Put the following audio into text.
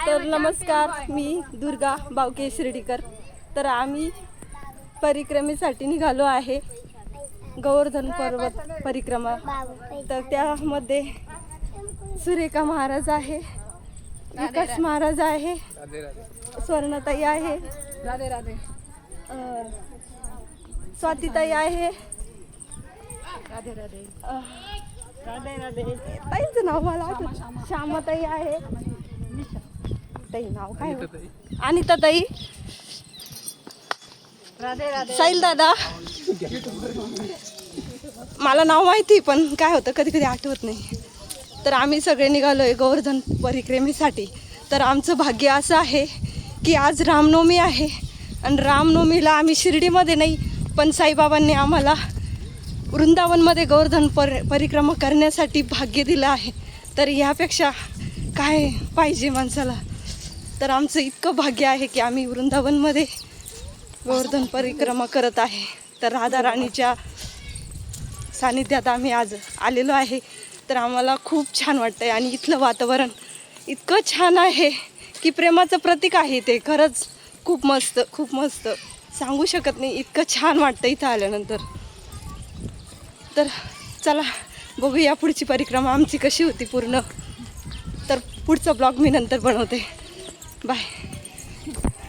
तर नमस्कार, मी दुर्गा बावके शिर्डीकर. तर आम्ही परिक्रमेसाठी निघालो आहे, गोवर्धन पर्वत परिक्रमा. तर त्यामध्ये सुरेखा महाराज आहे, विकास महाराज आहे, स्वर्णताई आहे, स्वातीताई आहे, ताईंचं नाव मला आठवत, श्यामाताई आहे, ताई नाव काय, अनिता ताई, साहिल दादा. मला नाव माहिती पण काय होतं कधी कधी आठवत नाही. तर आम्ही सगळे निघालोय गोवर्धन परिक्रमेसाठी. तर आमचं भाग्य असं आहे की आज रामनवमी आहे आणि रामनवमीला आम्ही शिर्डीमध्ये नाही पण साईबाबांनी आम्हाला वृंदावनमध्ये गोवर्धन परिक्रमा करण्यासाठी भाग्य दिलं आहे. तर यापेक्षा काय पाहिजे माणसाला. तर आमचं इतकं भाग्य आहे की आम्ही वृंदावनमध्ये गोवर्धन परिक्रमा करत आहे. तर राधा राणीच्या सानिध्यात आम्ही आज आलेलो आहे. तर आम्हाला खूप छान वाटतं आहे आणि इथलं वातावरण इतकं छान आहे की प्रेमाचं प्रतीक आहे ते. खरंच खूप मस्त, खूप मस्त, सांगू शकत नाही, इतकं छान वाटतं इथं आल्यानंतर. तर चला बघूया पुढची परिक्रमा आमची कशी होती पूर्ण. तर पुढचा ब्लॉग मी नंतर बनवते. बाय.